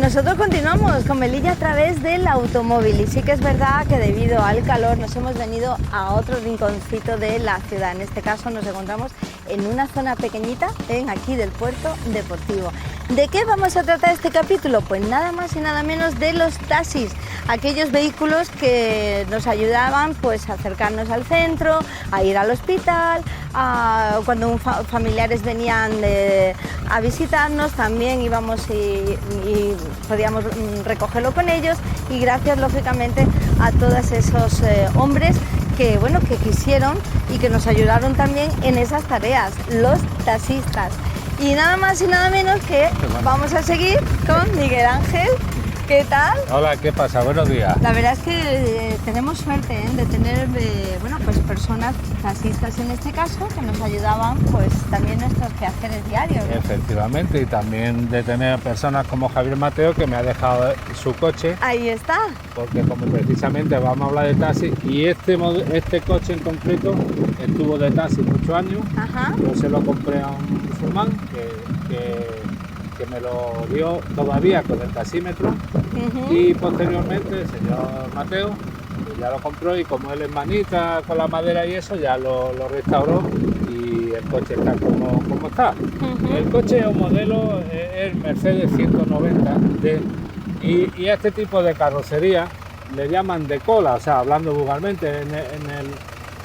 nosotros continuamos con Melilla a través del automóvil y sí que es verdad que debido al calor nos hemos venido a otro rinconcito de la ciudad. En este caso nos encontramos en una zona pequeñita, aquí del puerto deportivo. ¿De qué vamos a tratar este capítulo? Pues nada más y nada menos de los taxis, aquellos vehículos que nos ayudaban pues a acercarnos al centro, a ir al hospital, cuando familiares venían a visitarnos también íbamos y podíamos recogerlo con ellos, y gracias lógicamente a todos esos hombres que, bueno, que quisieron y que nos ayudaron también en esas tareas, los taxistas. Y nada más y nada menos que vamos a seguir con Miguel Ángel. ¿Qué tal? Hola, ¿qué pasa? Buenos días. La verdad es que tenemos suerte de tener bueno, pues personas taxistas en este caso que nos ayudaban pues también nuestros quehaceres diarios, ¿no? Efectivamente, y también de tener personas como Javier Mateo, que me ha dejado su coche. Ahí está. Porque como precisamente vamos a hablar de taxi, y este coche en concreto estuvo de taxi muchos años. Ajá. Yo se lo compré a un musulmán que me lo dio todavía con el taxímetro. Y posteriormente el señor Mateo pues ya lo compró, y como él es manita con la madera y eso, ya lo restauró y el coche está como está. El coche es un modelo, es Mercedes 190D, y a este tipo de carrocería le llaman de cola, o sea, hablando vulgarmente.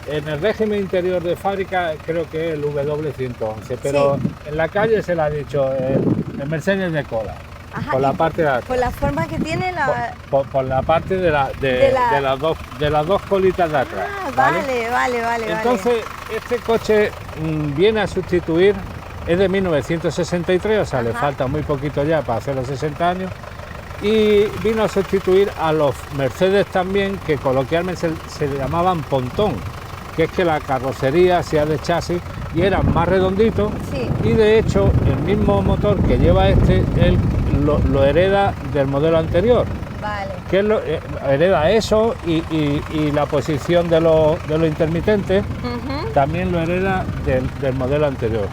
En el régimen interior de fábrica creo que es el W111, pero sí, en la calle se le ha dicho el Mercedes de cola. Ajá, por la parte de atrás. Por la forma que tiene la... Por la parte de las dos colitas de atrás. Vale. Entonces, este coche viene a sustituir, es de 1963, o sea, le falta muy poquito ya para hacer los 60 años, y vino a sustituir a los Mercedes también, que coloquialmente se llamaban pontón, que es que la carrocería hacía de chasis y eran más redonditos. Sí. Y de hecho el mismo motor que lleva él lo hereda del modelo anterior. Vale. Que hereda eso, y la posición de los intermitentes también lo hereda del modelo anterior.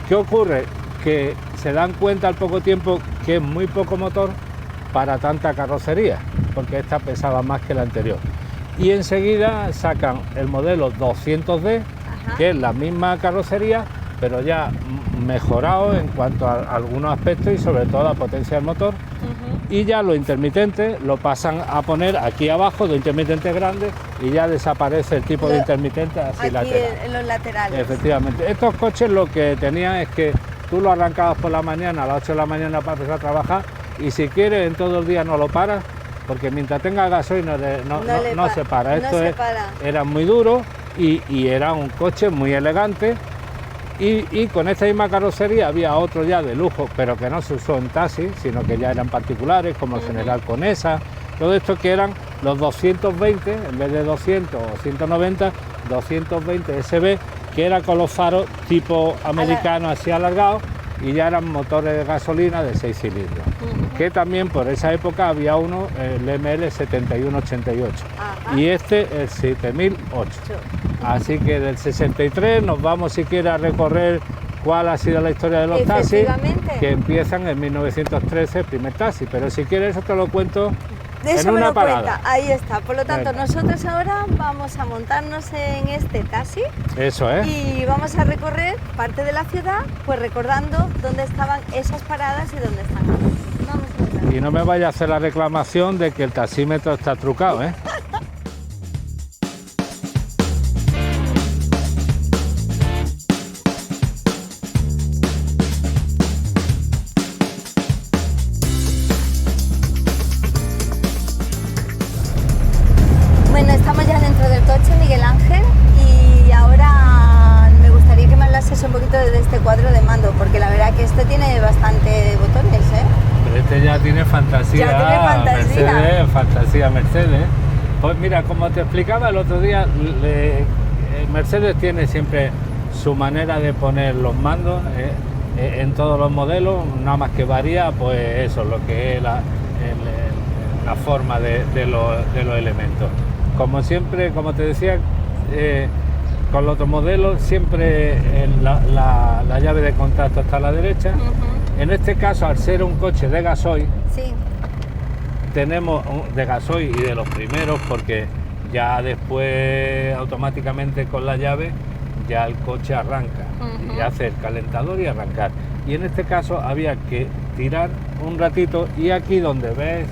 ¿Qué ocurre? Que se dan cuenta al poco tiempo que es muy poco motor para tanta carrocería, porque esta pesaba más que la anterior. Y enseguida sacan el modelo 200D, que es la misma carrocería, pero ya mejorado en cuanto a algunos aspectos y sobre todo a potencia del motor. Y ya los intermitentes lo pasan a poner aquí abajo, de intermitentes grandes, y ya desaparece el tipo de intermitente así lateral. En los laterales. Efectivamente. Estos coches lo que tenían es que tú lo arrancabas por la mañana, a las 8 de la mañana para empezar a trabajar, y si quieres en todo el día no lo paras, porque mientras tenga gasoil no se para. Era muy duro y era un coche muy elegante, y con esta misma carrocería había otro ya de lujo, pero que no se usó en taxi, sino que ya eran particulares, como el General Conesa, todo esto, que eran los 220, en vez de 200 o 190, 220 SB, que era con los faros tipo americano así alargados, y ya eran motores de gasolina de 6 cilindros, que también por esa época había uno, el ML 7188, y este el 7008. Así que del 63 nos vamos, si quieres, a recorrer cuál ha sido la historia de los taxis, que empiezan en 1913, el primer taxi, pero si quieres eso te lo cuento en una parada. Ahí está, por lo tanto nosotros ahora vamos a montarnos en este taxi. Eso es. Y vamos a recorrer parte de la ciudad, pues recordando dónde estaban esas paradas y dónde están ahora. Vamos a montar. Y no me vaya a hacer la reclamación de que el taxímetro está trucado, ¿eh? Estamos ya dentro del coche, Miguel Ángel, y ahora me gustaría que me hablases un poquito de este cuadro de mando, porque la verdad que este tiene bastante botones, ¿eh? Pero este ya tiene fantasía. Ya tiene fantasía. Fantasía Mercedes. Pues mira, como te explicaba el otro día, Mercedes tiene siempre su manera de poner los mandos en todos los modelos, nada más que varía, pues eso, lo que es la forma de los elementos. Como siempre, como te decía, con los otros modelos siempre la llave de contacto está a la derecha. En este caso, al ser un coche de gasoil, tenemos de gasoil y de los primeros, porque ya después automáticamente con la llave ya el coche arranca y hace el calentador y arrancar. Y en este caso había que tirar un ratito, y aquí donde ves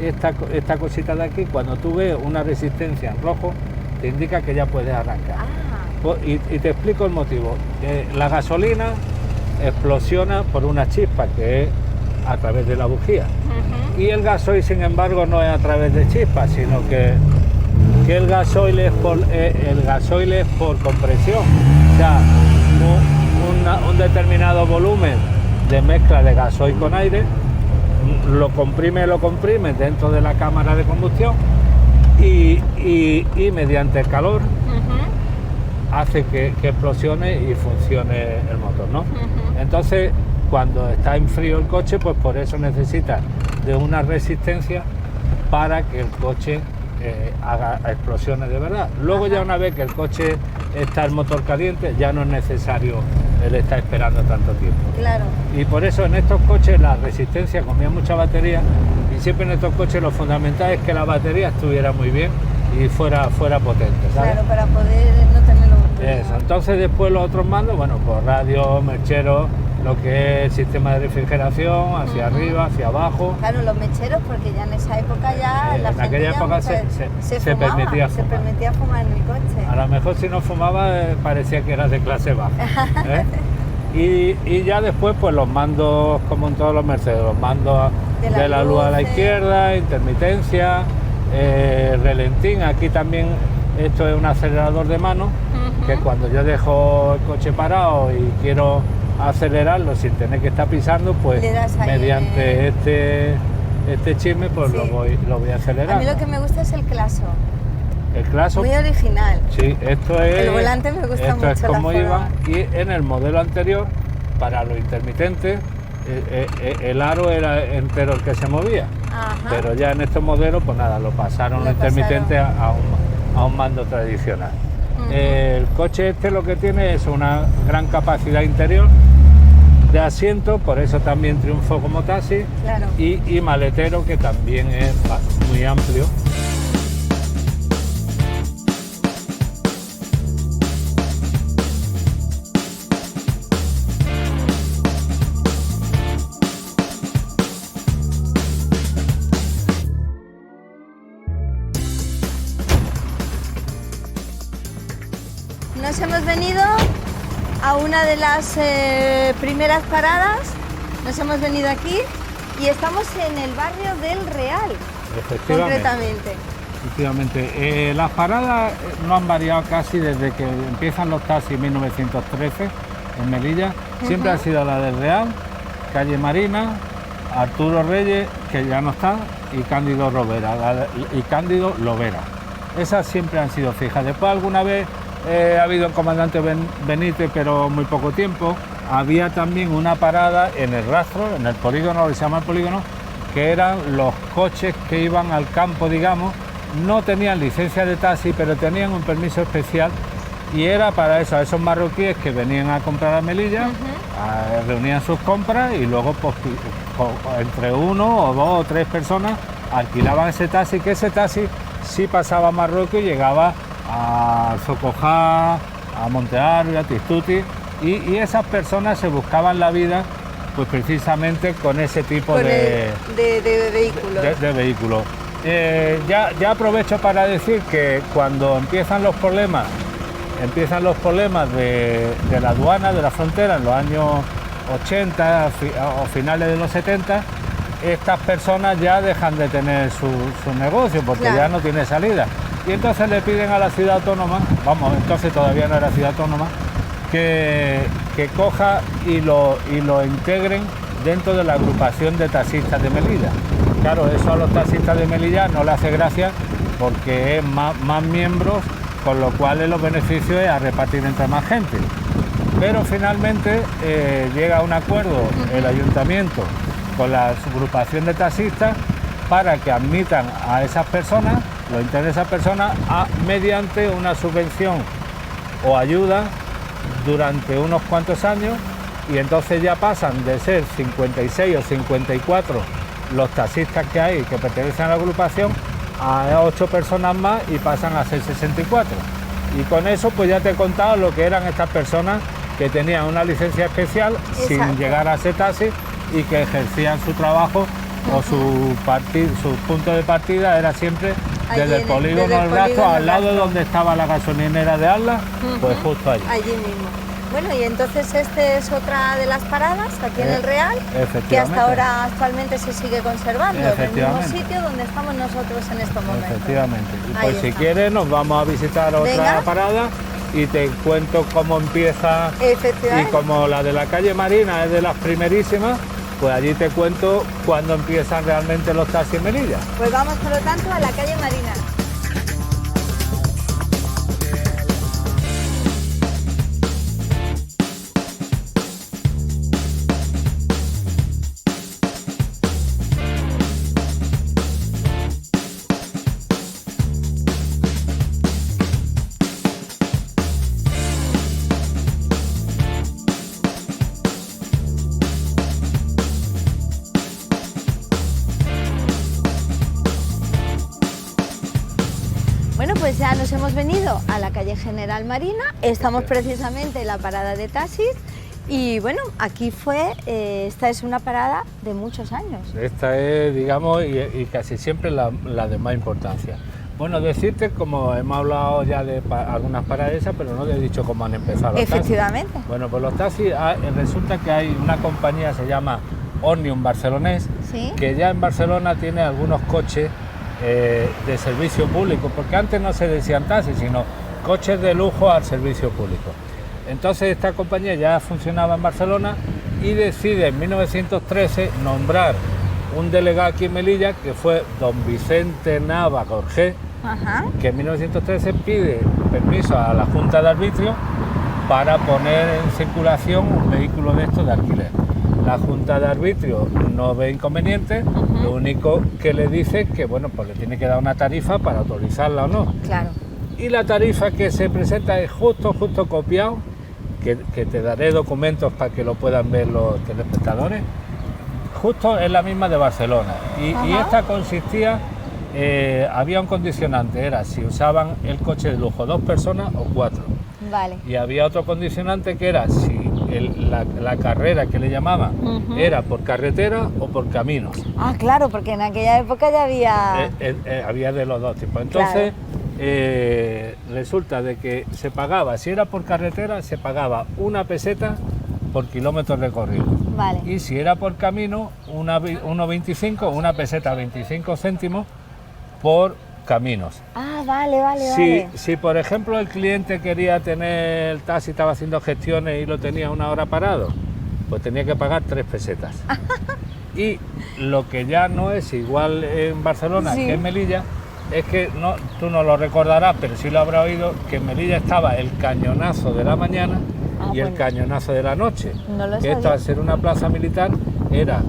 esta cosita de aquí, cuando tú ves una resistencia en rojo, te indica que ya puedes arrancar. Y te explico el motivo. La gasolina explosiona por una chispa que es a través de la bujía, y el gasoil, sin embargo, no es a través de chispas, sino que el gasoil es por compresión. O sea, un determinado volumen de mezcla de gasoil con aire lo comprime dentro de la cámara de combustión, y mediante el calor hace que explosione y funcione el motor, ¿no? Entonces, cuando está en frío el coche, pues por eso necesita de una resistencia para que el coche haga explosiones de verdad. Luego ya una vez que el coche está el motor caliente, ya no es necesario el estar esperando tanto tiempo. Claro. Y por eso en estos coches la resistencia comía mucha batería, y siempre en estos coches lo fundamental es que la batería estuviera muy bien y fuera potente, ¿sabes? Claro, para poder no tenerlo. Eso. Entonces después los otros mandos, bueno, pues radio, mechero, lo que es el sistema de refrigeración, hacia arriba, hacia abajo. Claro, los mecheros, porque ya en esa época ya en aquella época se permitía fumar. Se permitía fumar en el coche. A lo mejor si no fumaba parecía que era de clase baja. Y ya después pues los mandos, como en todos los Mercedes, los mandos de la luz a la izquierda, intermitencia, relentín. Aquí también esto es un acelerador de mano, que cuando yo dejo el coche parado y quiero acelerarlo sin tener que estar pisando, pues mediante este chisme pues lo voy acelerando. A mí lo que me gusta es el claso. El claso. Muy original. Sí, esto es. El volante me gusta mucho. Esto es como iban, y en el modelo anterior, para los intermitentes, el aro era entero el que se movía. Pero ya en estos modelos, pues nada, lo pasaron los intermitentes a un mando tradicional. El coche este lo que tiene es una gran capacidad interior de asiento, por eso también triunfó como taxi, claro. y maletero, que también es muy amplio. Nos hemos venido a una de las primeras paradas, nos hemos venido aquí y estamos en el barrio del Real, concretamente. Efectivamente, las paradas no han variado casi desde que empiezan los taxis en 1913 en Melilla. Siempre ha sido la del Real, calle Marina, Arturo Reyes, que ya no está, y Cándido Lovera. Esas siempre han sido fijas. Después alguna vez ha habido el comandante Benítez, pero muy poco tiempo. Había también una parada en el rastro, en el polígono, lo que se llama el polígono, que eran los coches que iban al campo, digamos. No tenían licencia de taxi, pero tenían un permiso especial, y era para eso, a esos marroquíes que venían a comprar a Melilla, reunían sus compras, y luego pues, entre uno o dos o tres personas alquilaban ese taxi, que ese taxi sí pasaba a Marruecos y llegaba a Socojá, a Montearbe, a Tistuti, y esas personas se buscaban la vida pues precisamente con ese tipo de vehículos. Ya aprovecho para decir que cuando empiezan los problemas de la aduana, de la frontera, en los años 80 o finales de los 70, estas personas ya dejan de tener su negocio, porque ya no tiene salida. Y entonces le piden a la ciudad autónoma, entonces todavía no era ciudad autónoma, que coja y lo integren dentro de la agrupación de taxistas de Melilla. Claro, eso a los taxistas de Melilla no le hace gracia, porque es más miembros, con lo cual los beneficios es a repartir entre más gente. Pero finalmente llega a un acuerdo el ayuntamiento con la agrupación de taxistas para que admitan a esas personas, lo integren esas personas, mediante una subvención o ayuda durante unos cuantos años, y entonces ya pasan de ser 56 o 54 los taxistas que hay que pertenecen a la agrupación a 8 personas más y pasan a ser 64. Y con eso pues ya te he contado lo que eran estas personas que tenían una licencia especial. Exacto. Sin llegar a ser taxi y que ejercían su trabajo o su punto de partida era siempre desde el polígono del Rastro, al lado de donde estaba la gasolinera de Arla, pues justo allí. Allí mismo. Bueno, y entonces este es otra de las paradas aquí en el Real, que hasta ahora actualmente se sigue conservando, en el mismo sitio donde estamos nosotros en estos momentos. Efectivamente. Y pues si quieres nos vamos a visitar otra parada y te cuento cómo empieza, y como la de la calle Marina es de las primerísimas, pues allí te cuento cuándo empiezan realmente los taxis en Melilla. Pues vamos por lo tanto a la calle Marina. Bueno, pues ya nos hemos venido a la calle General Marina, estamos precisamente en la parada de taxis y bueno, aquí esta es una parada de muchos años. Esta es, digamos, y casi siempre la de más importancia. Bueno, decirte, como hemos hablado ya de algunas paradas esas, pero no te he dicho cómo han empezado los Efectivamente. taxis. Bueno, pues los taxis, resulta que hay una compañía, se llama Òmnium Barcelonès, ¿sí? Que ya en Barcelona tiene algunos coches de servicio público, porque antes no se decían taxis, sino coches de lujo al servicio público. Entonces esta compañía ya funcionaba en Barcelona y decide en 1913 nombrar un delegado aquí en Melilla, que fue don Vicente Nava Gorgé, que en 1913 pide permiso a la Junta de Arbitrio para poner en circulación un vehículo de estos de alquiler. La Junta de Arbitrio no ve inconveniente, lo único que le dice es que bueno, pues le tiene que dar una tarifa para autorizarla o no. Claro. Y la tarifa que se presenta es justo copiado, que te daré documentos para que lo puedan ver los telespectadores, justo es la misma de Barcelona. Y esta consistía, había un condicionante, era si usaban el coche de lujo 2 personas o 4. Vale. Y había otro condicionante que era si la carrera que le llamaban era por carretera o por caminos. Ah, claro, porque en aquella época ya había... había de los dos tipos. Entonces, resulta de que se pagaba, si era por carretera, se pagaba 1 peseta por kilómetro recorrido. Vale. Y si era por camino, 1,25, 1 peseta 25 céntimos por caminos. Ah, vale. Si por ejemplo el cliente quería tener el taxi, estaba haciendo gestiones y lo tenía 1 hora parado, pues tenía que pagar 3 pesetas. Y lo que ya no es igual en Barcelona que en Melilla, es que tú no lo recordarás, pero sí lo habrás oído, que en Melilla estaba el cañonazo de la mañana y el cañonazo de la noche. No lo que esto, al ser una plaza militar, era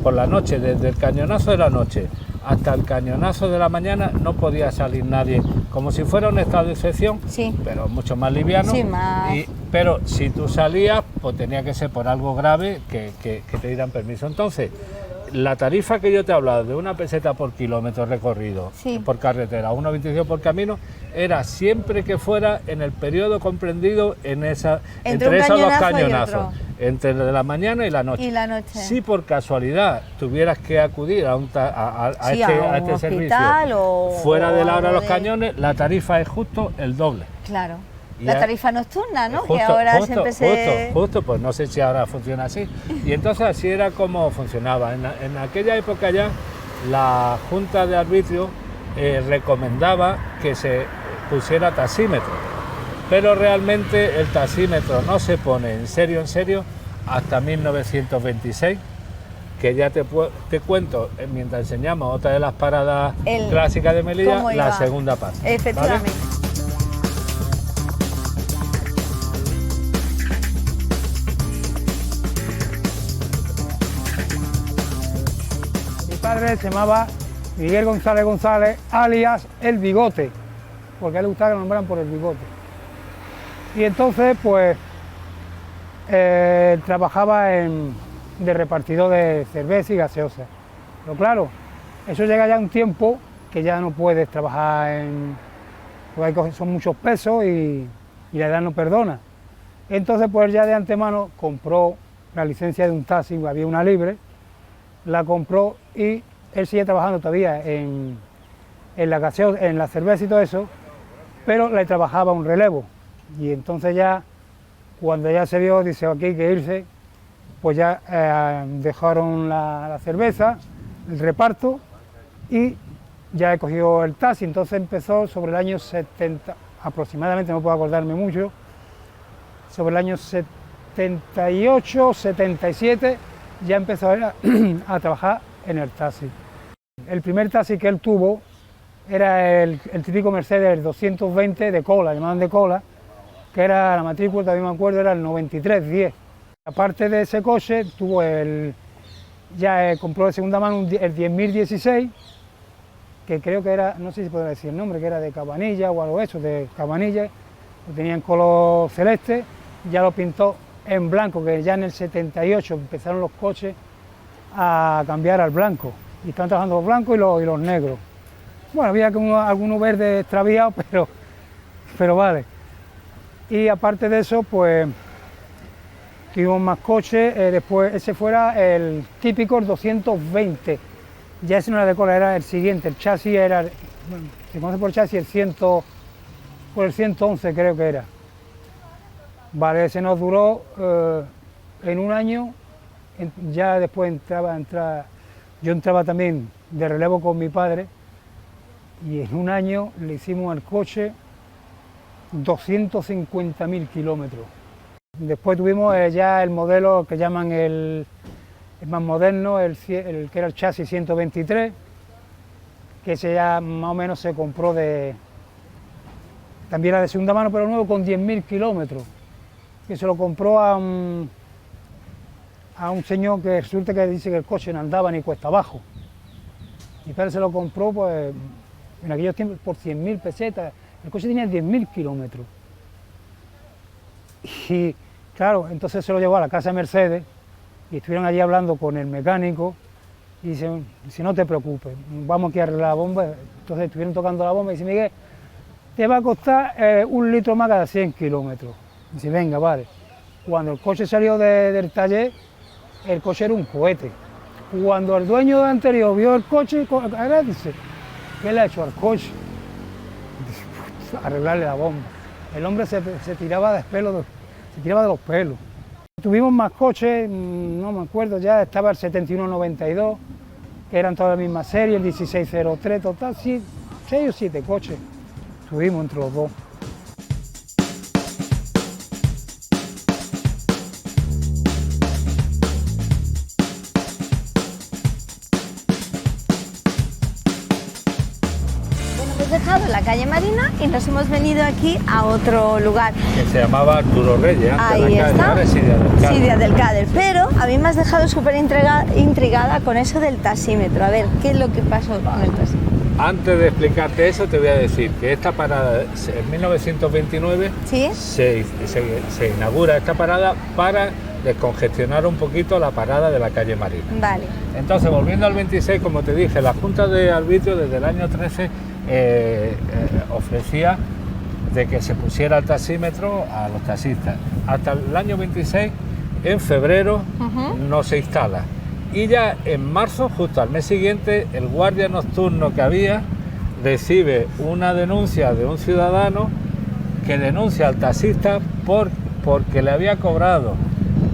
por la noche, desde el cañonazo de la noche hasta el cañonazo de la mañana no podía salir nadie, como si fuera un estado de excepción, pero mucho más liviano. Sí, más... pero si tú salías, pues tenía que ser por algo grave que te dieran permiso. Entonces, la tarifa que yo te he hablado de 1 peseta por kilómetro recorrido por carretera, 1,25 por camino, era siempre que fuera en el periodo comprendido entre esos 2 cañonazos, entre la mañana y la noche. Si por casualidad tuvieras que acudir a este servicio fuera de la hora de los cañones, la tarifa es justo el doble. Claro. La tarifa nocturna, ¿no? Que ahora justo, pues no sé si ahora funciona así. Y entonces así era como funcionaba. En aquella época ya la Junta de Arbitrio recomendaba que se pusiera taxímetro, pero realmente el taxímetro no se pone en serio hasta 1926, que ya te cuento, mientras enseñamos otra de las paradas clásicas de Melilla, la segunda parte. Efectivamente. ¿Vale? Mi padre se llamaba Miguel González, alias El Bigote, porque a él le gustaba que lo nombraran por el bigote. Y entonces, pues, trabajaba de repartidor de cerveza y gaseosa. Pero claro, eso llega ya a un tiempo que ya no puedes trabajar porque son muchos pesos y la edad no perdona. Entonces pues ya de antemano compró la licencia de un taxi, había una libre, la compró y él sigue trabajando todavía en la cerveza y todo eso, pero le trabajaba un relevo. Y entonces ya, cuando ya se vio, dice, aquí hay que irse, pues ya dejaron la cerveza, el reparto, y ya he cogido el taxi. Entonces empezó sobre el año 70, aproximadamente, no puedo acordarme mucho, sobre el año 78, 77, ya empezó a trabajar en el taxi. El primer taxi que él tuvo era el típico Mercedes 220 de cola, llamaban de cola, que era la matrícula, también me acuerdo, era el 9310. Aparte de ese coche, tuvo compró de segunda mano el 10.016, que creo que era, no sé si podrá decir el nombre, que era de Cabanilla o algo eso, de Cabanilla, lo tenía en color celeste, ya lo pintó en blanco, que ya en el 78 empezaron los coches a cambiar al blanco, y están trabajando los blancos y los negros. Bueno, había algunos verdes extraviados, pero vale. Y aparte de eso, pues tuvimos más coches, después ese fuera el típico 220, ya ese no era de cola, era el siguiente, el chasis era, bueno, se conoce por el chasis por el 111 creo que era. Vale, ese nos duró en un año, ya después yo entraba también de relevo con mi padre, y en un año le hicimos al coche 250.000 kilómetros. Después tuvimos ya el modelo que llaman el más moderno, el que era el chasis 123, que ese ya más o menos se compró también era de segunda mano, pero nuevo, con 10.000 kilómetros, que se lo compró a un señor que resulta que dice que el coche no andaba ni cuesta abajo. Mi padre se lo compró pues en aquellos tiempos por 100.000 pesetas, el coche tenía 10.000 kilómetros. Y claro, entonces se lo llevó a la casa Mercedes y estuvieron allí hablando con el mecánico y dice, no te preocupes, vamos aquí a arreglar la bomba. Entonces estuvieron tocando la bomba y dice, Miguel, te va a costar 1 litro más cada 100 kilómetros. Dice, venga, vale. Cuando el coche salió del taller, el coche era un cohete. Cuando el dueño anterior vio el coche, dice, ¿qué le ha hecho al coche? Dice, arreglarle la bomba. El hombre se tiraba de los pelos. Tuvimos más coches, no me acuerdo ya, estaba el 7192, que eran todas la misma serie, el 1603, total, 6 o 7 coches tuvimos entre los dos. Dejado la calle Marina y nos hemos venido aquí a otro lugar que se llamaba Arturo Reyes, ahí está, Siria del Cader. Pero a mí me has dejado súper intrigada con eso del taxímetro. A ver, ¿qué es lo que pasó con el taxímetro? Antes de explicarte eso, te voy a decir que esta parada, en 1929, ¿sí? se inaugura esta parada para descongestionar un poquito la parada de la calle Marina. Vale. Entonces, volviendo al 26, como te dije, la Junta de Arbitrio desde el año 13 ofrecía de que se pusiera el taxímetro a los taxistas. Hasta el año 26, en febrero, no se instala. Y ya en marzo, justo al mes siguiente, el guardia nocturno que había recibe una denuncia de un ciudadano que denuncia al taxista porque le había cobrado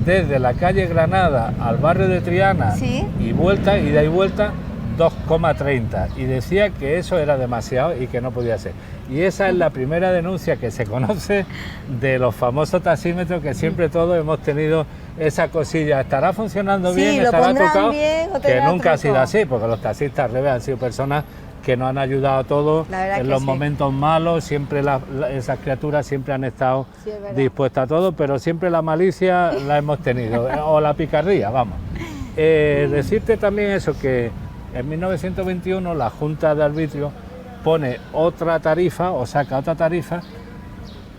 desde la calle Granada al barrio de Triana, ¿sí? ida y vuelta, 2,30, y decía que eso era demasiado y que no podía ser. Y esa es la primera denuncia que se conoce de los famosos taxímetros, que siempre todos hemos tenido esa cosilla. ¿Estará funcionando bien? ¿Estará tocado? Bien, que nunca ha sido así, porque los taxistas al revés han sido personas que nos han ayudado a todos en los momentos malos. Siempre esas criaturas siempre han estado dispuestas a todo, pero siempre la malicia la hemos tenido, o la picardía, vamos. Decirte también eso, que en 1921 la Junta de Arbitrio pone otra tarifa, o saca otra tarifa,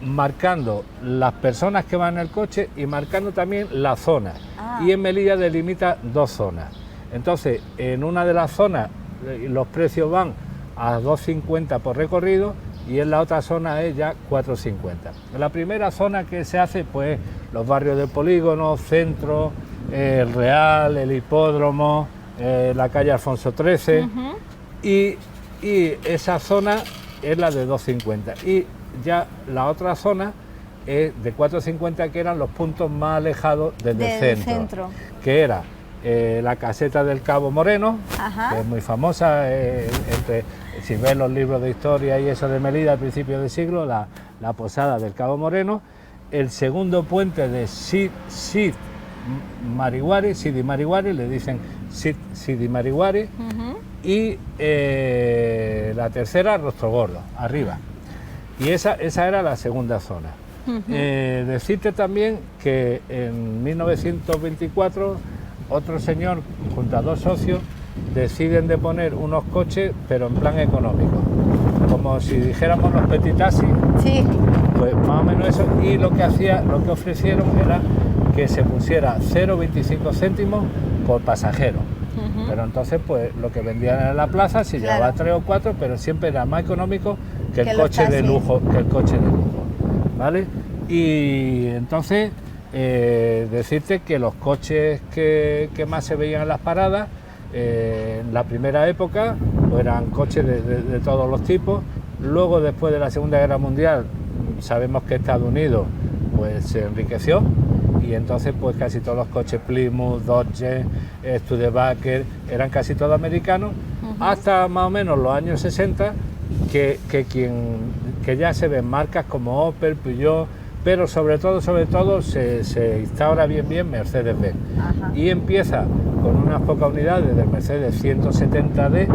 marcando las personas que van en el coche y marcando también la zona. Y en Melilla delimita 2 zonas. Entonces, en una de las zonas los precios van a 2,50 por recorrido y en la otra zona es ya 4,50. En la primera zona que se hace, pues los barrios del Polígono, Centro, el Real, el Hipódromo, la calle Alfonso XIII, y esa zona es la de 2,50. Y ya la otra zona es de 4,50, que eran los puntos más alejados desde el centro, que era la caseta del Cabo Moreno, que es muy famosa, si ves los libros de historia y eso de Melilla al principio del siglo, la posada del Cabo Moreno, el segundo puente de Sidi Marihuari, le dicen Sidi Marihuari, y la tercera, Rostro Gordo, arriba. Y esa era la segunda zona. Decirte también que en 1924 otro señor junto a dos socios deciden de poner unos coches, pero en plan económico, como si dijéramos los petit taxis, sí, pues más o menos eso. Y lo que ofrecieron era que se pusiera 0,25 céntimos por pasajero. Pero entonces, pues lo que vendían en la plaza se llevaba 3 o 4, pero siempre era más económico que el coche de lujo, ¿vale? Y entonces decirte que los coches que más se veían en las paradas en la primera época pues eran coches de todos los tipos. Luego, después de la Segunda Guerra Mundial, sabemos que Estados Unidos pues se enriqueció, y entonces pues casi todos los coches Plymouth, Dodge, Studebaker eran casi todos americanos, hasta más o menos los años 60 que ya se ven marcas como Opel, Peugeot, pero sobre todo se instaura bien Mercedes-Benz. Y empieza con unas pocas unidades del Mercedes 170D,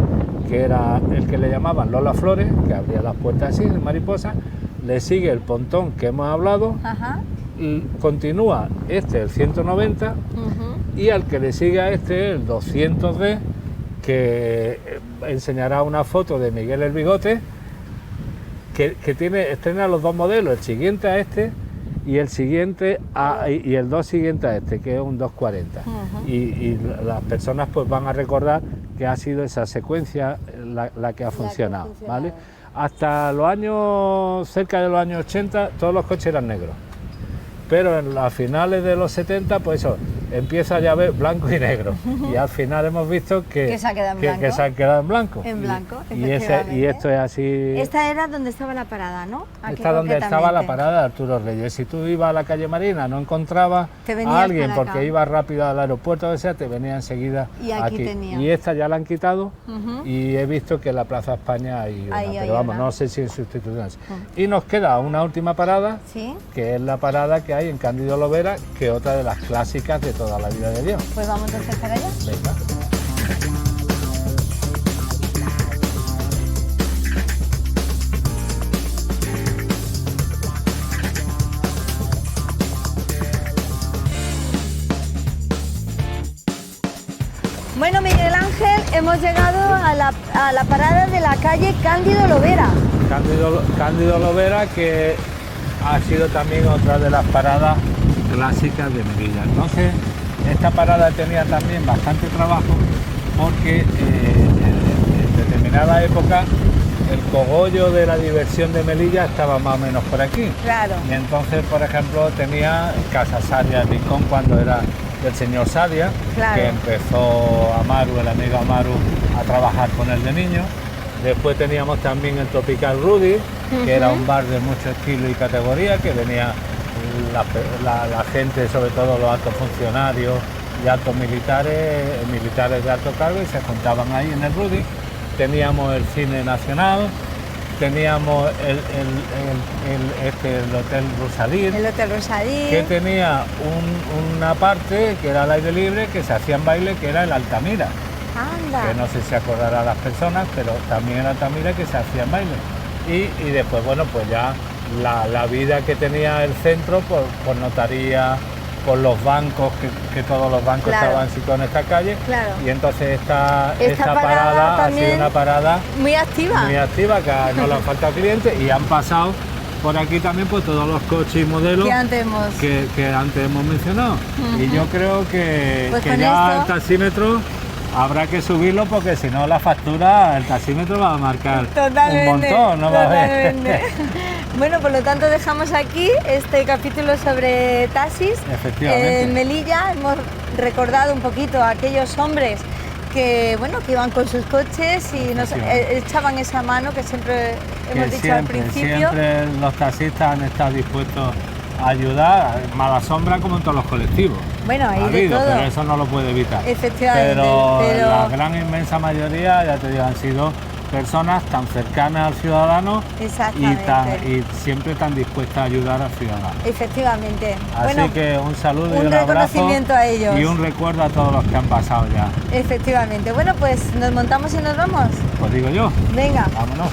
que era el que le llamaban Lola Flores, que abría las puertas así, de mariposa. Le sigue el Pontón, que hemos hablado, y continúa el 190, y al que le sigue a el 200D, que enseñará una foto de Miguel el Bigote, que estrena los dos modelos, el siguiente a y el siguiente y el 2 siguiente a que es un 240. Y las personas pues van a recordar que ha sido esa secuencia la que ha funcionado, ¿vale? Hasta los años, cerca de los años 80, todos los coches eran negros. Pero en las finales de los 70, pues eso, empieza ya a ver blanco y negro. Y al final hemos visto que se han quedado en blanco. En blanco, y esto es así. Esta era donde estaba la parada, ¿no? Esta donde estaba la parada de Arturo Reyes. Si tú ibas a la calle Marina, no encontrabas a alguien porque ibas rápido al aeropuerto, o sea, te venía enseguida y aquí. Tenía. Y esta ya la han quitado, y he visto que en la Plaza España hay una, pero vamos, no sé si en sustituciones. Y nos queda una última parada, que es la parada que hay en Cándido Lovera, que es otra de las clásicas de toda la vida de Dios. Pues vamos entonces para allá. Venga. Bueno, Miguel Ángel, hemos llegado a la parada de la calle Cándido Lovera. Cándido Lovera, que ha sido también otra de las paradas clásicas de Melilla. Entonces, esta parada tenía también bastante trabajo porque en determinada época el cogollo de la diversión de Melilla estaba más o menos por aquí. Claro. Y entonces, por ejemplo, tenía Casa Sadia, el rincón cuando era del señor Sadia, que empezó Amaru, el amigo Amaru, a trabajar con él de niño. Después teníamos también el Tropical Rudy, que era un bar de mucho estilo y categoría, que venía la gente, sobre todo los altos funcionarios y altos militares de alto cargo, y se juntaban ahí en el Rudy. Teníamos el Cine Nacional, teníamos el Hotel Rosadir. El Hotel Rosadir. Que tenía una parte que era al aire libre, que se hacían baile, que era el Altamira. Anda. Que no sé si acordará a las personas, pero también en Altamira que se hacían baile. Y después, bueno, pues ya la vida que tenía el centro, por notaría, por los bancos, que todos los bancos estaban situados en esta calle. Claro. Y entonces esta parada ha sido una parada muy activa, que no le han faltado clientes, y han pasado por aquí también pues todos los coches y modelos que antes hemos mencionado. Y yo creo que ya el taxímetro habrá que subirlo porque si no la factura, el taxímetro va a marcar Totalmente, un montón, ¿no? Va a ver. totalmente. Bueno, por lo tanto dejamos aquí este capítulo sobre taxis. Efectivamente. En Melilla hemos recordado un poquito a aquellos hombres que, bueno, que iban con sus coches y nos echaban esa mano que siempre hemos dicho al principio. Siempre los taxistas han estado dispuestos a ayudar, mala sombra como en todos los colectivos. Bueno, ahí Ha de habido, todo. pero eso no lo puede evitar. Efectivamente. Pero la gran inmensa mayoría, ya te digo, han sido personas tan cercanas al ciudadano y siempre tan dispuestas a ayudar al ciudadano. Efectivamente. Así bueno, que un saludo y un un abrazo reconocimiento a ellos. y un recuerdo a todos los que han pasado ya. Efectivamente. Bueno, pues nos montamos y nos vamos. Pues digo yo, Venga. vámonos.